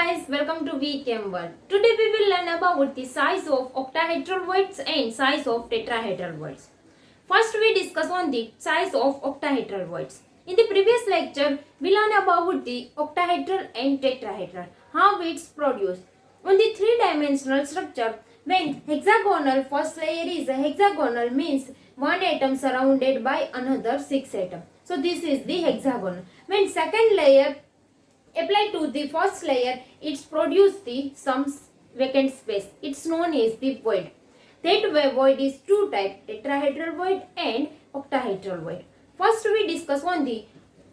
guys, welcome to VKM World. Today we will learn about the size of octahedral voids and size of tetrahedral voids. First we discuss on the size of octahedral voids. In the previous lecture, we learned about the octahedral and tetrahedral, how it's produced. On the three-dimensional structure, when hexagonal first layer is hexagonal means one atom surrounded by another 6 atoms. So this is the hexagonal. When second layer apply to the first layer, it's produce the some vacant space. It's known as the void. That void is two types, tetrahedral void and octahedral void. First we discuss on the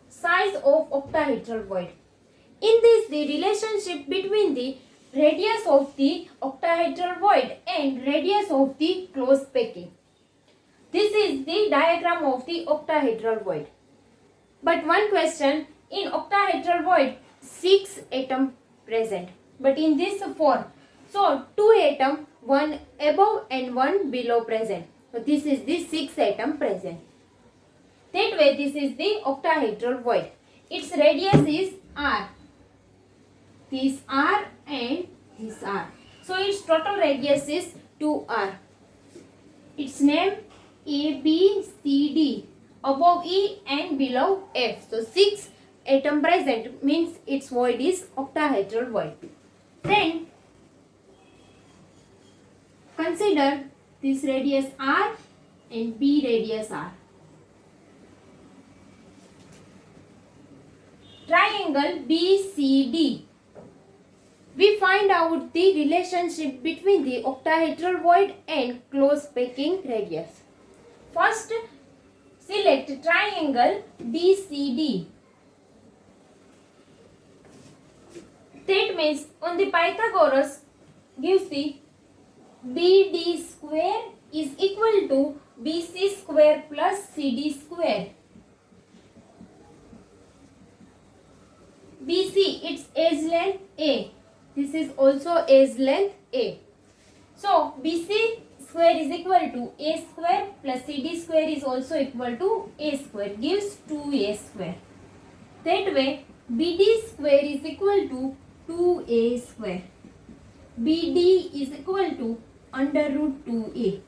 size of octahedral void. In this, the relationship between the radius of the octahedral void and radius of the closed packing. This is the diagram of the octahedral void. But one question, in octahedral void, 6 atoms present, but in this 4. So 2 atoms, one above and one below present. So this is the 6 atom present. That way this is the octahedral void. Its radius is r. This r and this r. So its total radius is 2r. Its name A, B, C, D. Above E and below F. So 6 atom present means its void is octahedral void. Then consider this radius R and B radius R. Triangle BCD. We find out the relationship between the octahedral void and closed packing radius. First, select triangle BCD. That means on the Pythagoras gives the BD square is equal to BC square plus CD square. BC, its edge length A. This is also edge length A. So BC square is equal to A square plus CD square is also equal to A square, gives 2A square. That way BD square is equal to 2A square. BD is equal to under root 2A.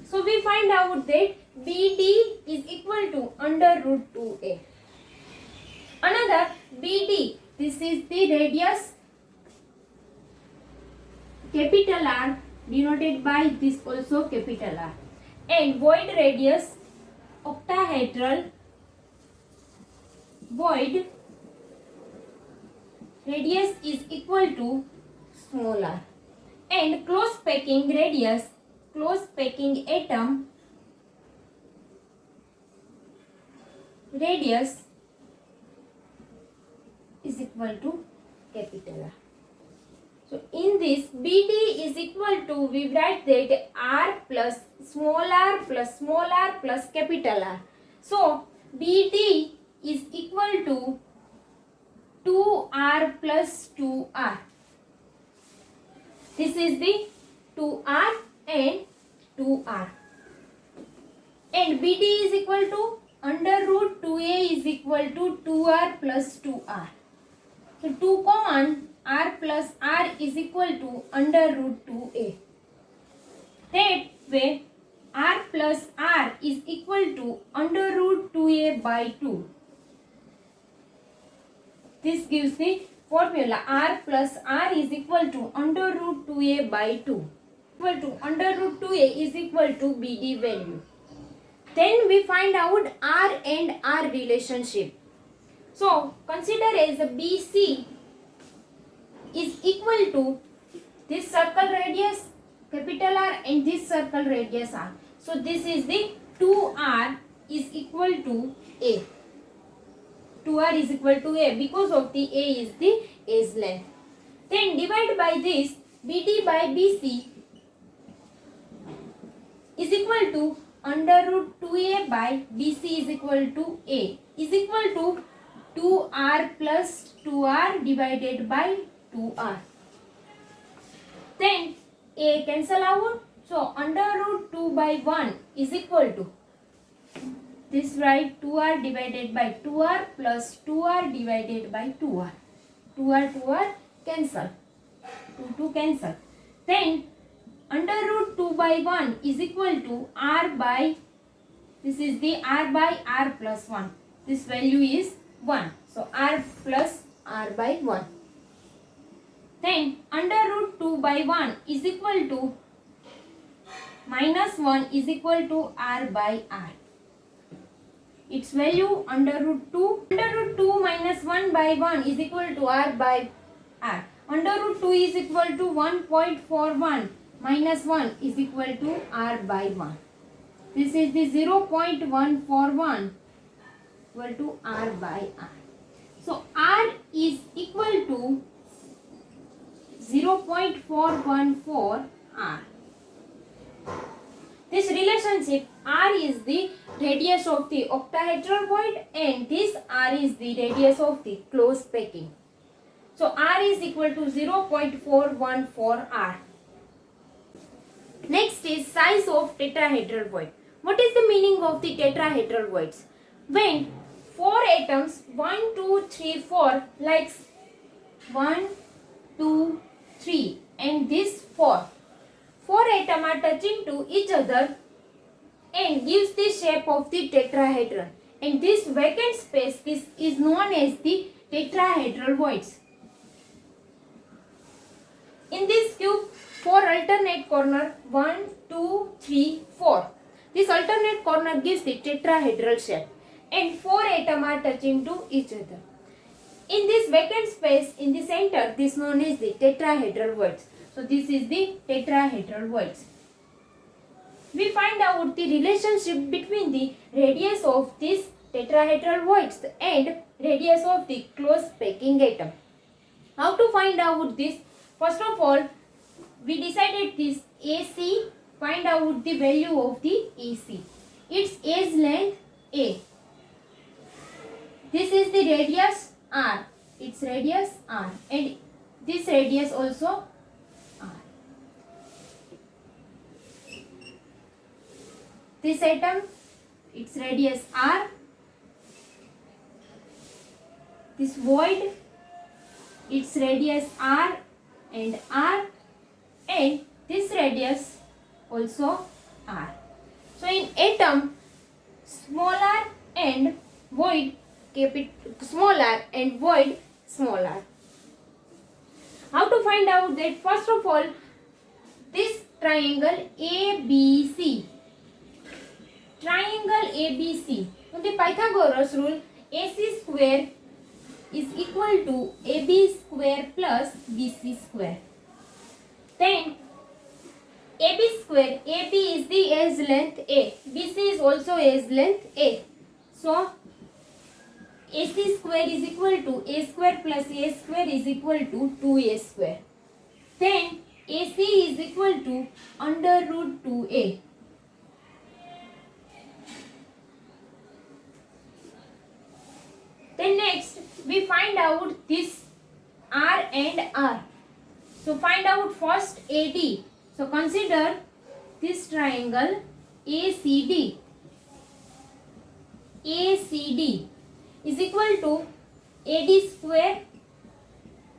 So we find out that BD is equal to under root 2A. Another BD, this is the radius capital R denoted by this also capital R. And void radius octahedral void radius is equal to small r. And closed packing radius, closed packing atom radius is equal to capital R. So in this BD is equal to, we write that R plus small r plus capital R. So BD is equal to 2R plus 2R. This is the 2R and 2R. And BD is equal to under root 2A is equal to 2R plus 2R. So 2 common, R plus R is equal to under root 2A. That way R plus R is equal to under root 2A by 2. This gives the formula R plus R is equal to under root 2A by 2. Equal to under root 2A is equal to BD value. Then we find out R and R relationship. So consider as BC is equal to this circle radius capital R and this circle radius R. So this is the 2R is equal to A. 2R is equal to A because of the A is the edge length. Then divide by this, BD by BC is equal to under root 2A by BC is equal to A is equal to 2R plus 2R divided by 2R. Then A cancel out. So under root 2 by 1 is equal to this, right, 2R divided by 2R plus 2R divided by 2R. 2R cancel. 2 cancel. Then under root 2 by 1 is equal to r by, this is the r by r plus 1. This value is 1. So r plus r by 1. Then under root 2 by 1 is equal to minus 1 is equal to r by r. Its value under root 2. Under root 2 minus 1 by 1 is equal to r by r. Under root 2 is equal to 1.41 minus 1 is equal to r by 1. This is the 0.141 equal to r by r. So r is equal to 0.414 r. This relationship, r is the radius of the octahedral void and this r is the radius of the closed packing. So r is equal to 0.414 r. Next is size of tetrahedral void. What is the meaning of the tetrahedral voids? When 4 atoms 1, 2, 3, 4 like 1, 2, 3 and this 4 atoms are touching to each other and gives the shape of the tetrahedron, and this vacant space, this is known as the tetrahedral voids. In this cube 4 alternate corner 1, 2, 3, 4. This alternate corner gives the tetrahedral shape and 4 atoms are touching to each other. In this vacant space in the center, this is known as the tetrahedral voids. So this is the tetrahedral voids. We find out the relationship between the radius of this tetrahedral voids and radius of the closed packing atom. How to find out this? First of all, we decided this AC. Find out the value of the AC. Its edge length A. This is the radius R. Its radius R. And this radius also R. This atom, its radius R. This void, its radius R and R. And this radius also R. So in atom, smaller and void smaller and void smaller. How to find out that? First of all, this triangle ABC. Triangle ABC. On the Pythagoras rule, AC square is equal to AB square plus BC square. Then AB square, AB is the edge length A, BC is also edge length A. So AC square is equal to A square plus A square is equal to 2A square. Then AC is equal to under root 2A. Then next we find out this R and R. So find out first AD. So consider this triangle ACD. ACD is equal to AD square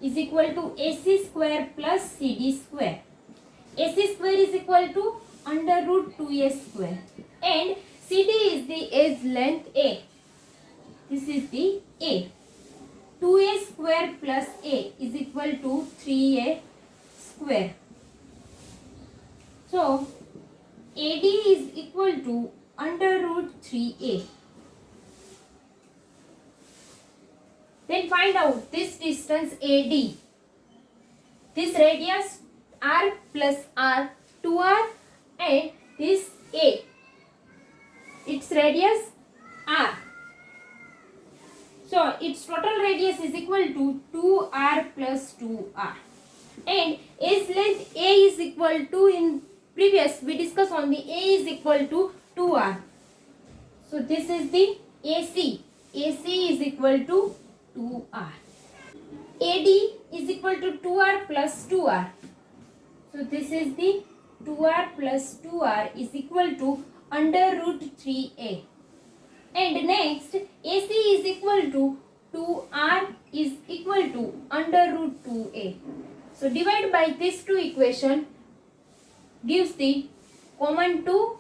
is equal to AC square plus CD square. AC square is equal to under root 2A square. And CD is the edge length A. This is the A. 2A square plus A is equal to 3A square. So AD is equal to under root 3A. Then find out this distance AD. This radius R plus R, 2R, and this A. Its radius R. So its total radius is equal to 2R plus 2R. And edge length A is equal to, in previous we discussed on the A is equal to 2R. So this is the AC. AC is equal to 2R. AD is equal to 2R plus 2R. So this is the 2R plus 2R is equal to under root 3A. And next AC is equal to 2r is equal to under root 2a. So divide by these two equation gives the common 2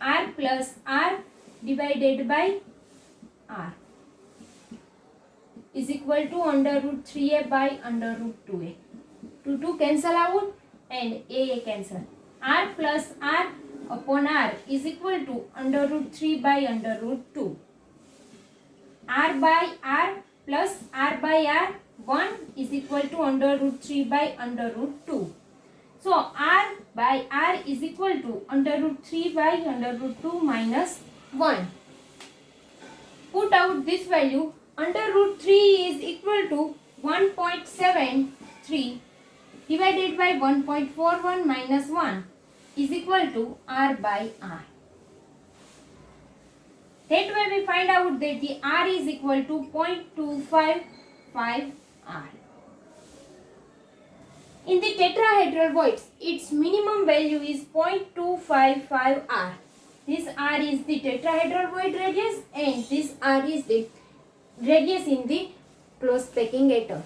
r plus r divided by r is equal to under root 3a by under root 2a. 2 cancel out and a cancel. R plus r upon r is equal to under root 3 by under root 2. R by r plus r by r 1 is equal to under root 3 by under root 2. So r by r is equal to under root 3 by under root 2 minus 1. Put out this value. Under root 3 is equal to 1.73 divided by 1.41 minus 1 is equal to r by r. That way we find out that the r is equal to 0.255 r. In the tetrahedral voids, its minimum value is 0.255 r. This r is the tetrahedral void radius and this r is the radius in the closed packing atom.